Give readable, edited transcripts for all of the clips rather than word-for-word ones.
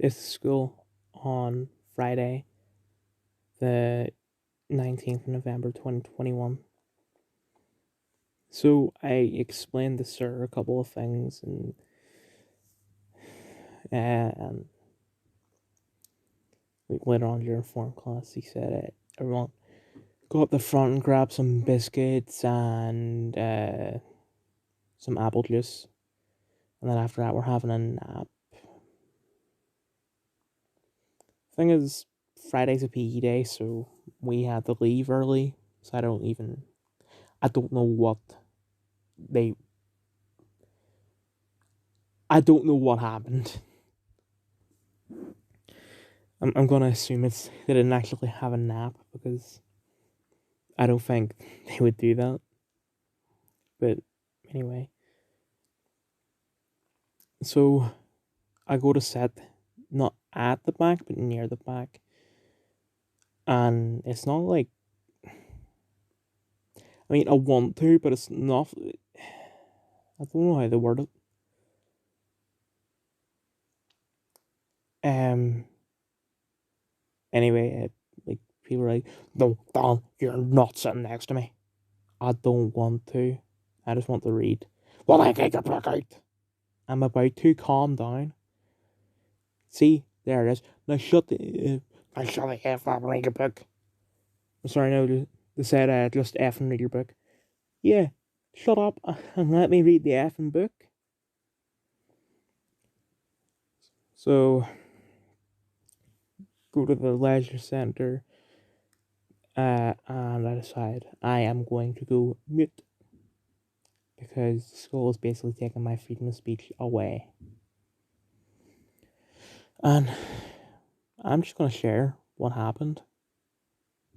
is school on Friday, the 19th of November 2021. So I explained to Sir a couple of things, and later on during form class, he said, everyone go up the front and grab some biscuits and some apple juice. And then after that, we're having a nap. Thing is, Friday's a PE day, so we had to leave early. So I don't know what they, I don't know what happened. I'm gonna assume they didn't actually have a nap because I don't think they would do that. But anyway, so I go to sit not at the back but near the back, and it's not like, I mean, I want to, but it's not. I don't know how to word it. Um. Anyway, like people are like, "No, Don, you're not sitting next to me." I don't want to. I just want to read. Well, I take a book out. I'm about to calm down. See, there it is. Now shut the. Now shut the F up and read your book. I'm sorry, no, they said just F and read your book. Yeah, shut up and let me read the effing book. So, go to the leisure centre, and I decide I am going to go mute because school is basically taking my freedom of speech away. And I'm just going to share what happened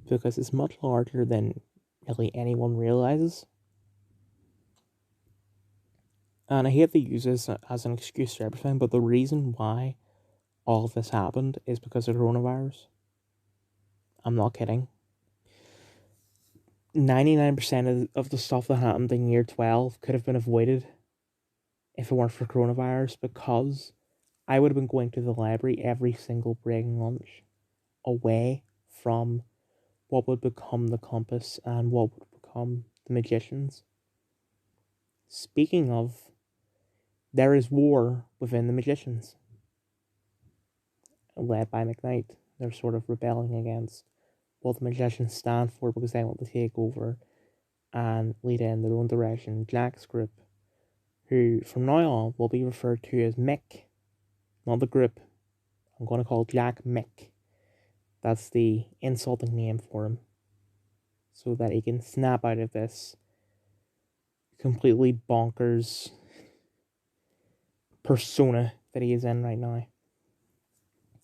because it's much larger than really anyone realizes. And I hate to use this as an excuse for everything, but the reason why all of this happened is because of coronavirus. I'm not kidding. 99% of the stuff that happened in year 12 could have been avoided if it weren't for coronavirus, because I would have been going to the library every single break and lunch away from what would become the compass and what would become the magicians. Speaking of, there is war within the magicians, led by McKnight. They're sort of rebelling against what the magicians stand for because they want to take over and lead in their own direction. Jack's group, who from now on will be referred to as Mick, not the group. I'm going to call Jack Mick. That's the insulting name for him, so that he can snap out of this completely bonkers persona that he is in right now.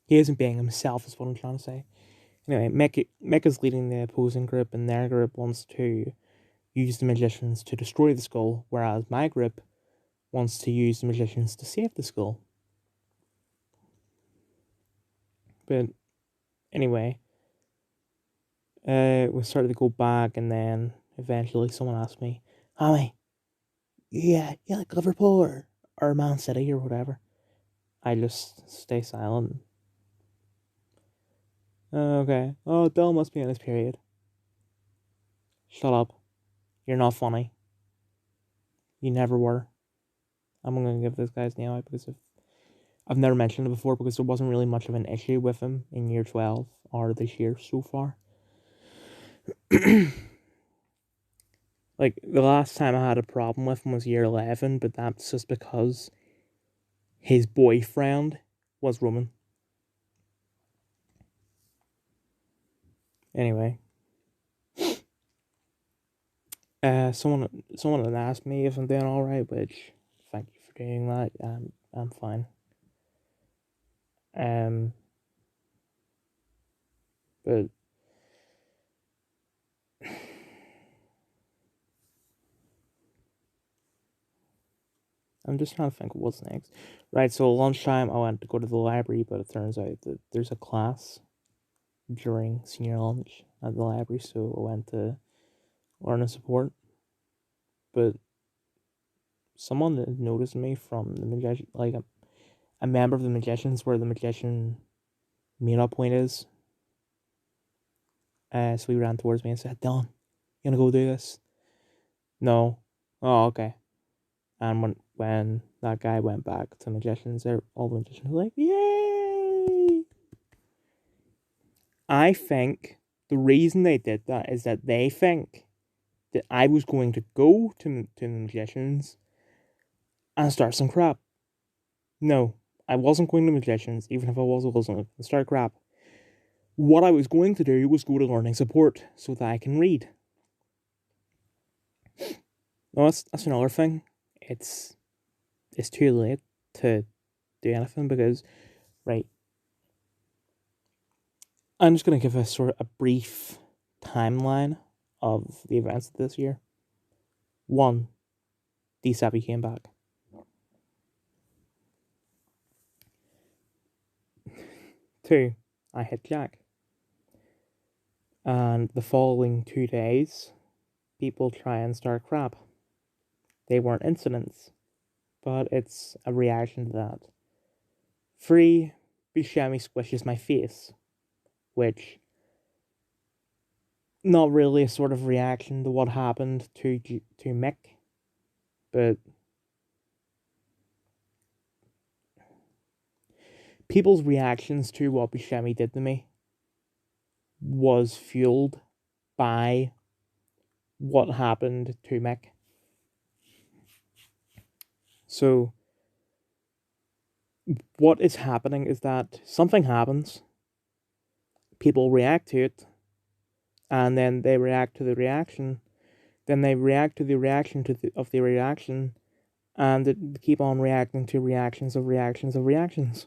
He isn't being himself, is what I'm trying to say. Anyway, Mick is leading the opposing group, and their group wants to use the magicians to destroy the skull, whereas my group wants to use the magicians to save the skull. But anyway, we started to go back, and then eventually someone asked me, "Hammy, yeah, you like Liverpool or Man City or whatever?" I just stay silent. Okay. Oh, Dylan must be in his period. Shut up. You're not funny. You never were. I'm gonna give this guy's name out because I've never mentioned it before because there wasn't really much of an issue with him in year 12 or this year so far. Like, the last time I had a problem with him was year 11, but that's just because his boyfriend was Roman. Anyway. Someone had asked me if I'm doing alright, which, thank you for doing that. I'm fine. But I'm just trying to think of what's next. Right, so lunchtime I went to go to the library, but it turns out that there's a class during senior lunch at the library, so I went to learn and support. But someone noticed me from the magician, like, a member of the Magicians where the Magician meetup point is. So he ran towards me and said, Dylan, you gonna go do this? No. Oh, okay. And when that guy went back to Magicians, all the Magicians were like, yay! I think the reason they did that is that they think that I was going to go to the Magicians and start some crap. No, I wasn't going to Magicians, even if I wasn't going to start crap. What I was going to do was go to learning support so that I can read. No, that's another thing. It's too late to do anything because, right, I'm just going to give a sort of a brief timeline of the events of this year. 1, DSAPI came back. 2, I hit Jack. And the following 2 days, people try and start crap. They weren't incidents, but it's a reaction to that. 3, Buscemi squishes my face, which not really a sort of reaction to what happened to Mick, but people's reactions to what Buscemi did to me was fueled by what happened to Mick. So what is happening is that something happens, people react to it, and then they react to the reaction, then they react to the reaction of the reaction, and they keep on reacting to reactions of reactions of reactions.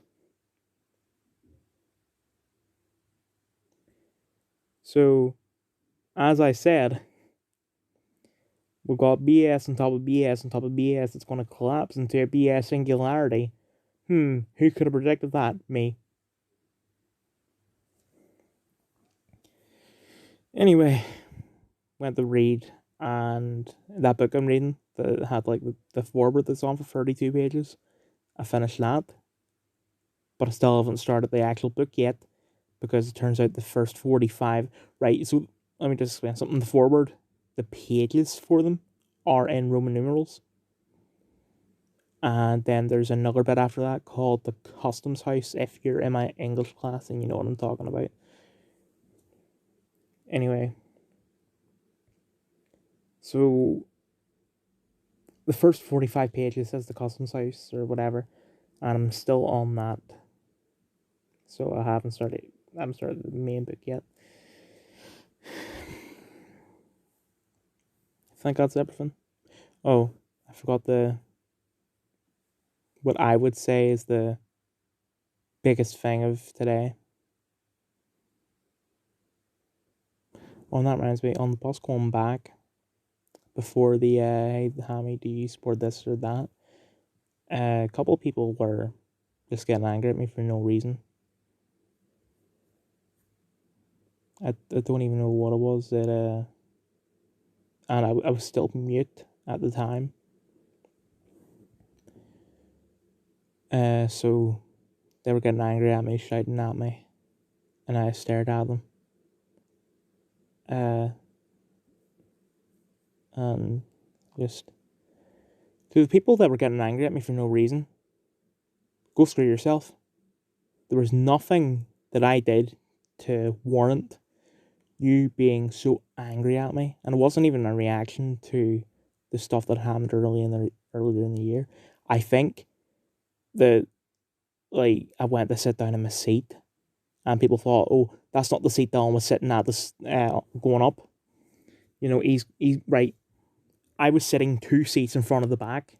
So, as I said, we've got BS on top of BS on top of BS that's going to collapse into a BS singularity. Who could have predicted that? Me. Anyway, went to read, and that book I'm reading that had like the foreword that's on for 32 pages, I finished that, but I still haven't started the actual book yet because it turns out the first 45, right, so let me just explain something. The foreword, the pages for them are in Roman numerals. And then there's another bit after that called the Customs House, if you're in my English class and you know what I'm talking about. Anyway, so the first 45 pages says the Customs House or whatever, and I'm still on that. So I haven't started the main book yet. I think that's everything. Oh, I forgot what I would say is the biggest thing of today. Oh, and that reminds me, on the bus going back, before the, hey, Hammy, do you support this or that? A couple of people were just getting angry at me for no reason. I don't even know what it was that, and I was still mute at the time. So they were getting angry at me, shouting at me, and I stared at them. And just to the people that were getting angry at me for no reason, go screw yourself. There was nothing that I did to warrant you being so angry at me, and it wasn't even a reaction to the stuff that happened earlier in the year. I think that, like, I went to sit down in my seat, and people thought, "Oh, that's not the seat Dylan was sitting at. This going up." You know, he's right. I was sitting 2 seats in front of the back,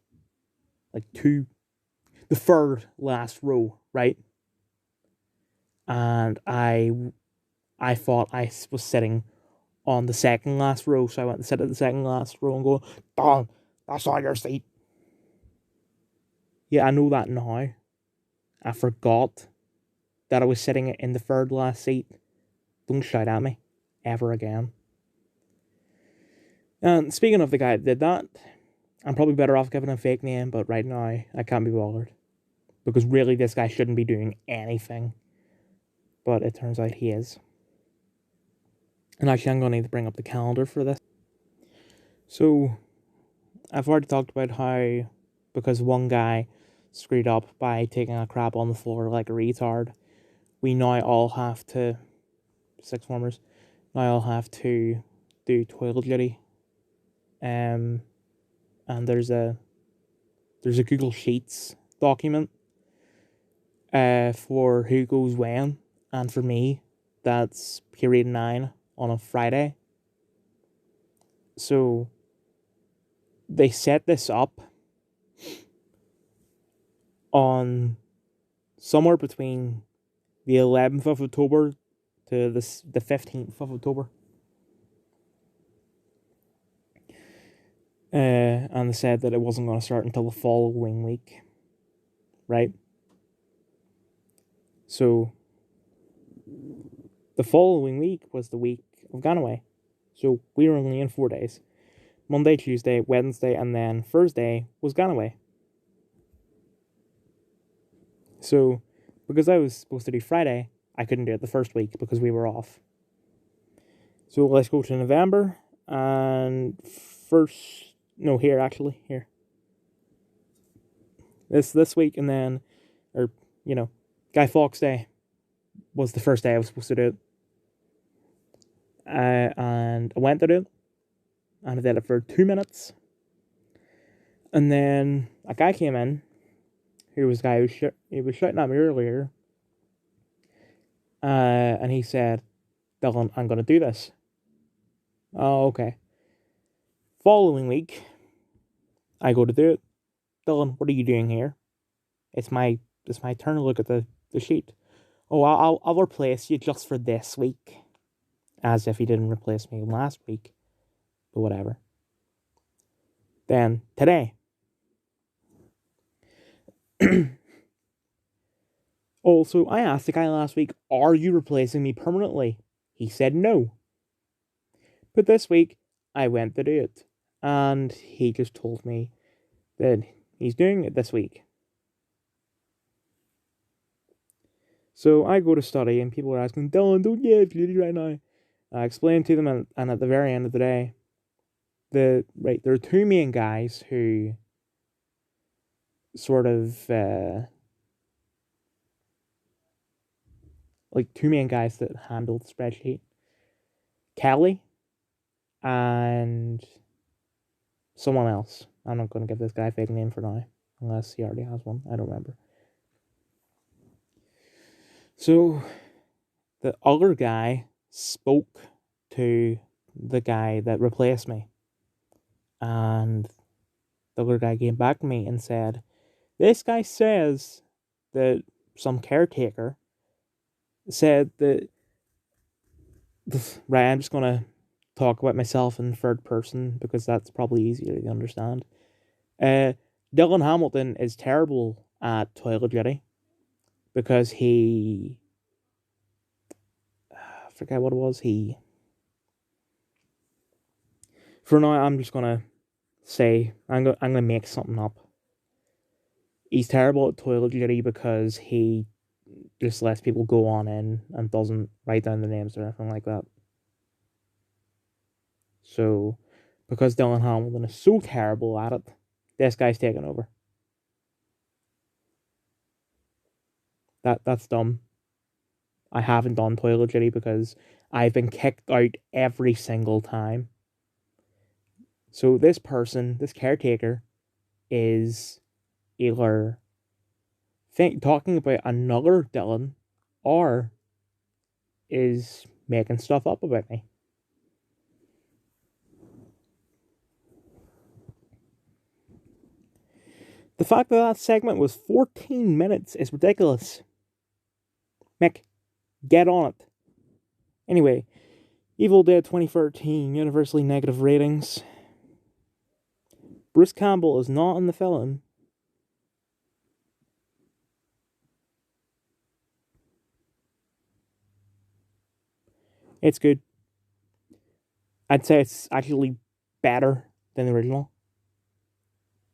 like the third last row, right? And I thought I was sitting on the second last row, so I went to sit at the second last row and go, "Don, that's not your seat." Yeah, I know that now. I forgot that I was sitting in the third last seat. Don't shout at me ever again. And speaking of the guy that did that, I'm probably better off giving him a fake name, but right now I can't be bothered. Because really, this guy shouldn't be doing anything. But it turns out he is. And actually, I'm going to need to bring up the calendar for this. So, I've already talked about how, because one guy screwed up by taking a crap on the floor like a retard, we now all have to, sixth formers, now all have to do toilet duty. And there's a Google Sheets document for who goes when, and for me, that's period 9 on a Friday. So they set this up on somewhere between the 11th of October to the 15th of October. And they said that it wasn't going to start until the following week. Right? So the following week was the week of Ganaway. So we were only in 4 days. Monday, Tuesday, Wednesday, and then Thursday was Ganaway. So, because I was supposed to do Friday, I couldn't do it the first week because we were off. So let's go to November, and here. This week, and then, Guy Fawkes Day was the first day I was supposed to do it. And I went to do it, and I did it for 2 minutes. And then a guy came in, who was a guy he was shouting at me earlier, and he said, "Dylan, I'm going to do this." Oh, okay. Following week, I go to do it. "Dylan, what are you doing here? It's my turn to look at the sheet." "Oh, I'll replace you just for this week." As if he didn't replace me last week. But whatever. Then, today. Also, I asked the guy last week, "Are you replacing me permanently?" He said no. But this week, I went to do it. And he just told me that he's doing it this week. So I go to study, and people are asking, "Dylan, don't you have duty right now?" I explained to them, and at the very end of the day, there are two main guys who sort of two main guys that handle the spreadsheet. Kelly and someone else. I'm not going to give this guy a fake name for now, unless he already has one. I don't remember. So the other guy spoke to the guy that replaced me, and the other guy came back to me and said, "This guy says that some caretaker said that..." Right, I'm just going to talk about myself in third person because that's probably easier to understand. Dylan Hamilton is terrible at toilet duty because he... I forget what it was. For now, I'm just going to say... I'm gonna make something up. He's terrible at toilet duty because he just lets people go on in and doesn't write down the names or anything like that. So, because Dylan Hamilton is so terrible at it, this guy's taking over. That's dumb. I haven't done toilet duty because I've been kicked out every single time. So this person, this caretaker, is either talking about another Dylan or is making stuff up about me. The fact that segment was 14 minutes is ridiculous. Mick, get on it. Anyway, Evil Dead 2013, universally negative ratings. Bruce Campbell is not in the film. It's good. I'd say it's actually better than the original.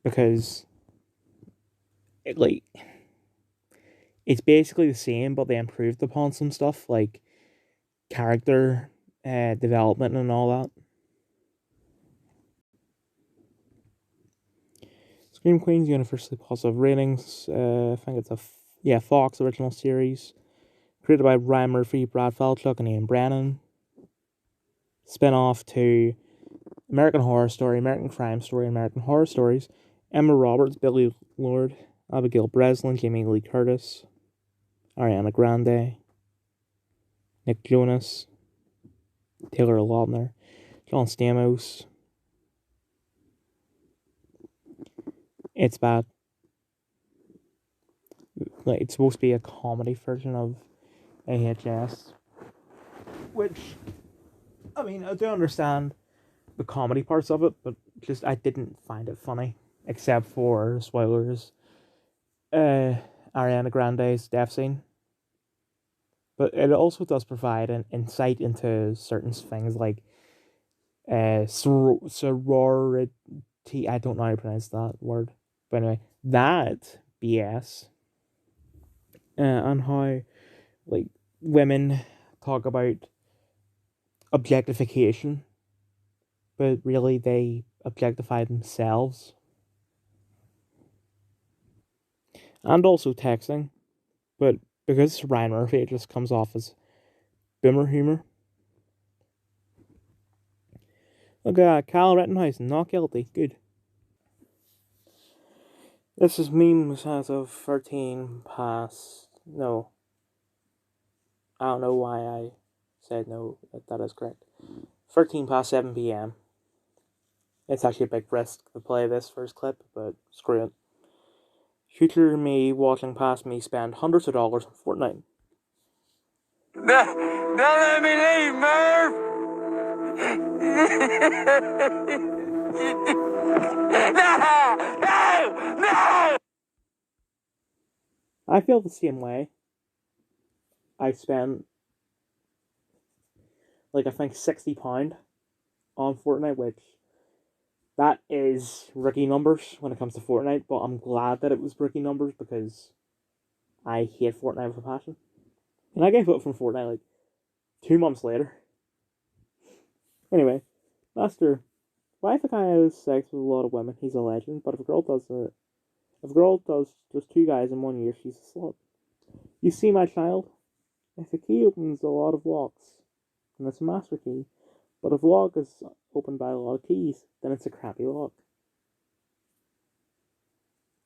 Because It's basically the same, but they improved upon some stuff like character development and all that. Scream Queen's universally positive ratings. I think it's a Fox original series, created by Ryan Murphy, Brad Falchuk, and Ian Brennan. Spin-off to American Horror Story, American Crime Story, American Horror Stories. Emma Roberts, Billy Lord, Abigail Breslin, Jamie Lee Curtis, Ariana Grande, Nick Jonas, Taylor Lautner, John Stamos. It's bad. Like, it's supposed to be a comedy version of AHS, which, I mean, I do understand the comedy parts of it, but just I didn't find it funny, except for spoilers. Ariana Grande's death scene, but it also does provide an insight into certain things like sorority. I don't know how to pronounce that word, but anyway, that BS, and how like women talk about objectification, but really they objectify themselves, and also texting, but because it's Ryan Murphy, it just comes off as boomer humor. Look at that, Kyle Rittenhouse, not guilty. Good. This is memes as of 13 past. No. I don't know why I said no, that is correct. 13 past 7 p.m. It's actually a big risk to play this first clip, but screw it. Future me watching past me spend hundreds of dollars on Fortnite. Don't let me leave, Merv! No! I feel the same way. I spent, like, I think £60 on Fortnite, which that is rookie numbers when it comes to Fortnite, but I'm glad that it was rookie numbers because I hate Fortnite with a passion. And I gave up from Fortnite like 2 months later. Anyway, Master, why if a guy has sex with a lot of women, he's a legend, but if a girl does just 2 guys in 1 year, she's a slut. You see, my child, if a key opens a lot of locks, then it's a master key. But if a lock is opened by a lot of keys, then it's a crappy lock.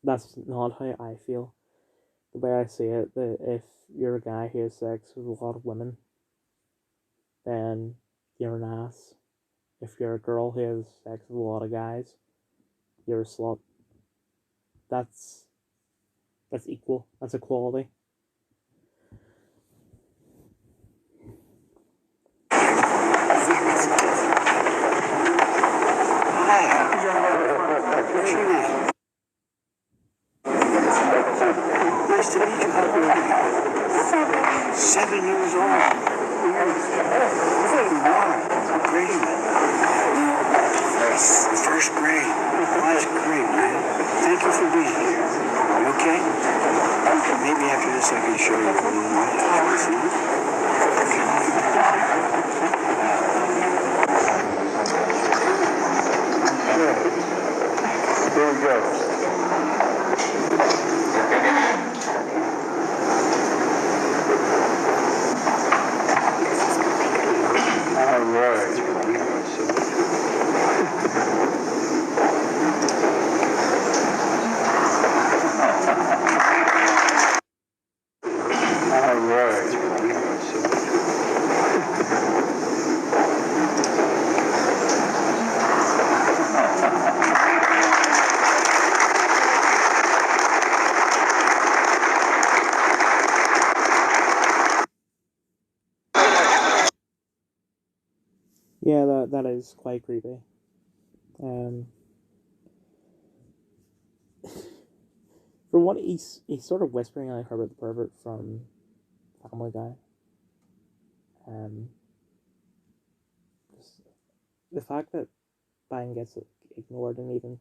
That's not how I feel. The way I see it, that if you're a guy who has sex with a lot of women, then you're an ass. If you're a girl who has sex with a lot of guys, you're a slut. That's equal. That's equality. Nice to meet you. How old are you? 7 years old. Wow, great. First grade. Well, that's great, man. Thank you for being here. You okay? Maybe after this I can show you a little more. Here we go. Yeah, that is quite creepy. From what he's sort of whispering like Herbert the Pervert from Family Guy. The fact that Biden gets ignored, and even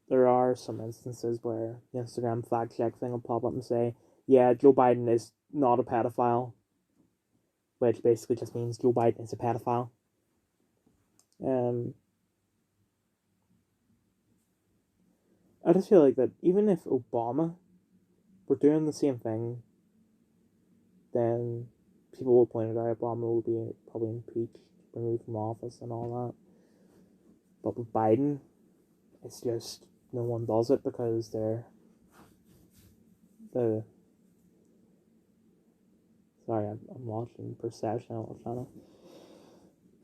there are some instances where the Instagram flag check thing will pop up and say, yeah, Joe Biden is not a pedophile, which basically just means Joe Biden is a pedophile. I just feel like that even if Obama were doing the same thing, then people will point it out. Obama will be probably impeached, removed from office, and all that. But with Biden, it's just no one does it because they're the. Sorry, I'm watching Perception. I'm trying to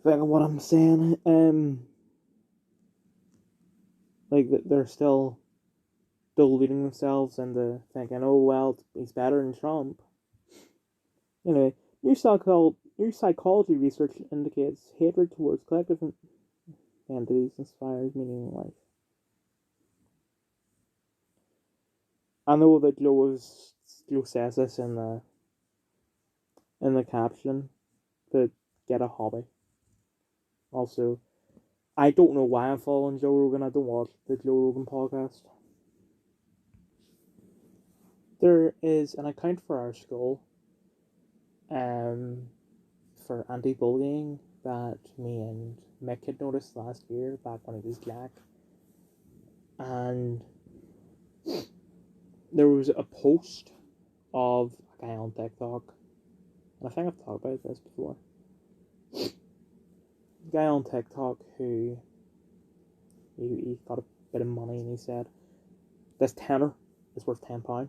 think of what I'm saying. Like they're still deluding themselves into thinking, oh well, he's better than Trump. Anyway, new psychology research indicates hatred towards collective entities inspires meaning in life. I know that Joe says this in the caption, but get a hobby. Also, I don't know why I'm following Joe Rogan. I don't watch the Joe Rogan podcast. There is an account for our school, for anti-bullying that me and Mick had noticed last year back when he was Jack, and there was a post of a guy on TikTok, and I think I've talked about this before. A guy on TikTok who he got a bit of money and he said, "This tenner is worth £10.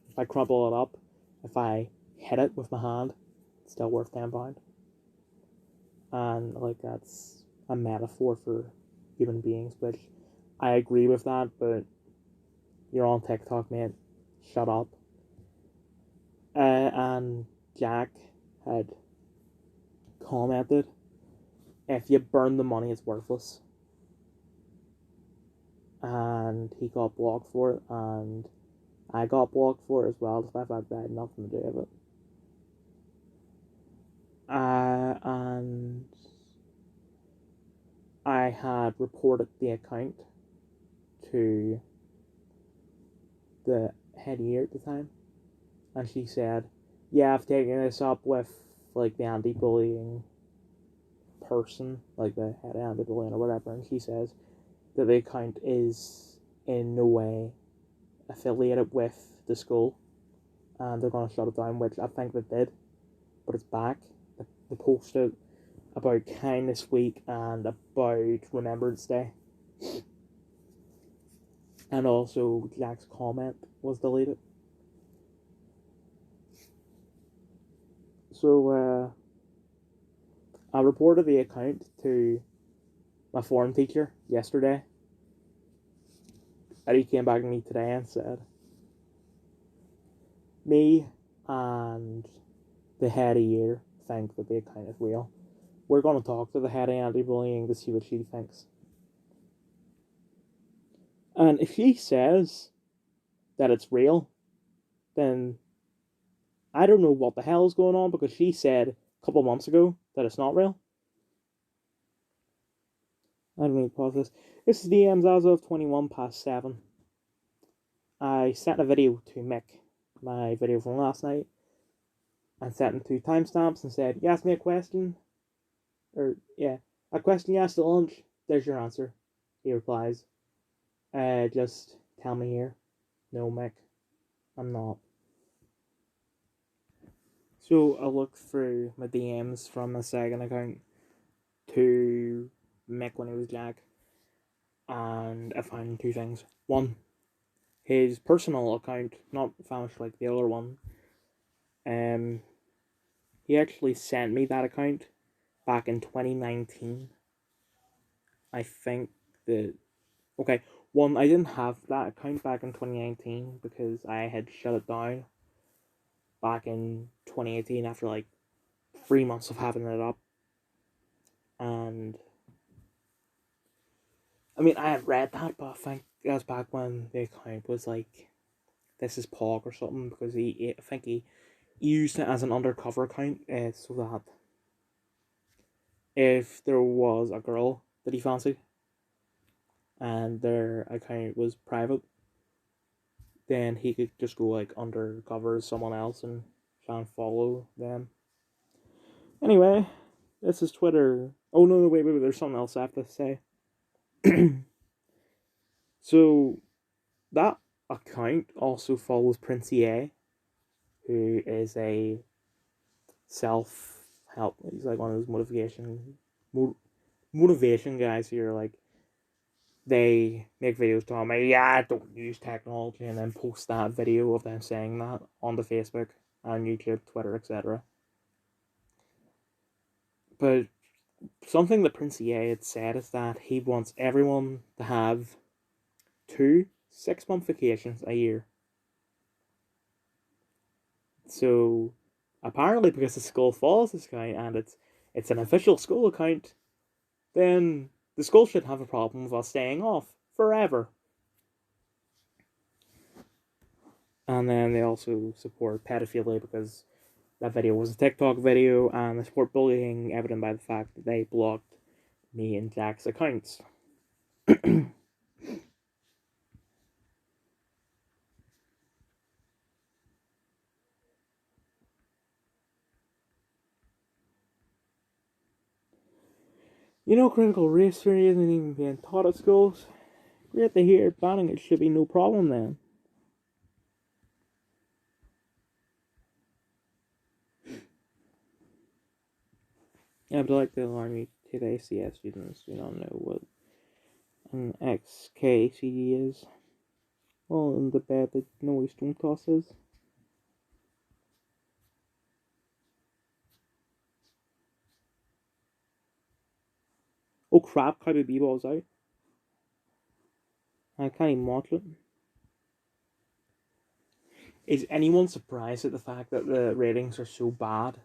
If I crumple it up, if I hit it with my hand, it's still worth £10." And like that's a metaphor for human beings, which I agree with that, but you're on TikTok, mate. Shut up. And Jack had commented, if you burn the money, it's worthless. And he got blocked for it, and I got blocked for it as well, despite the fact that I had nothing to do with it. And I had reported the account to the head year at the time, and she said, "Yeah, I've taken this up with like the anti-bullying person, like the head anti-bullying or whatever," and she says that the account is in no way affiliated with the school, and they're gonna shut it down, which I think they did, but it's back. They posted about Kindness Week and about Remembrance Day. And also, Jack's comment was deleted. So, I reported the account to my form teacher yesterday. And he came back to me today and said, me and the head of year think that the account is real. We're going to talk to the head of anti-bullying to see what she thinks. And if she says that it's real, then I don't know what the hell is going on, because she said a couple of months ago that it's not real. I don't need to pause this. This is DMs as of 7:21. I sent a video to Mick, my video from last night, and sent him 2 timestamps and said, "You asked me a question, or yeah, a question you asked at lunch. There's your answer." He replies, "Just tell me here." No, Mick, I'm not. So I looked through my DMs from my second account to Mick when he was Jack, and I found 2 things. One, his personal account, not vanished like the other one. He actually sent me that account back in 2019. I think that okay. One, I didn't have that account back in 2019 because I had shut it down back in 2018 after like 3 months of having it up. And I mean, I had read that, but I think that was back when the account was like, "This is Pog" or something, because I think he used it as an undercover account, so that if there was a girl that he fancied and their account was private, then he could just go like undercover as someone else and try and follow them. Anyway, this is Twitter. Oh no, wait, there's something else I have to say. So that account also follows Prince EA, who is a self-help. He's like one of those motivation guys who are like, they make videos talking about, yeah, don't use technology, and then post that video of them saying that onto Facebook and YouTube, Twitter, etc. But something that Prince EA had said is that he wants everyone to have 2 6-month vacations a year. So apparently, because the school follows this guy and it's an official school account, then the school should have a problem with us staying off forever. And then they also support pedophilia because that video was a TikTok video, and they support bullying, evident by the fact that they blocked me and Jack's accounts. You know, critical race theory isn't even being taught at schools. Great to hear. Banning it should be no problem then. Yeah, but like the Army today, CS students do not know what an XKCD is. Well, in the bed that no stone tosses. Oh crap, Cowboy Bebop's out. I can't even watch it. Is anyone surprised at the fact that the ratings are so bad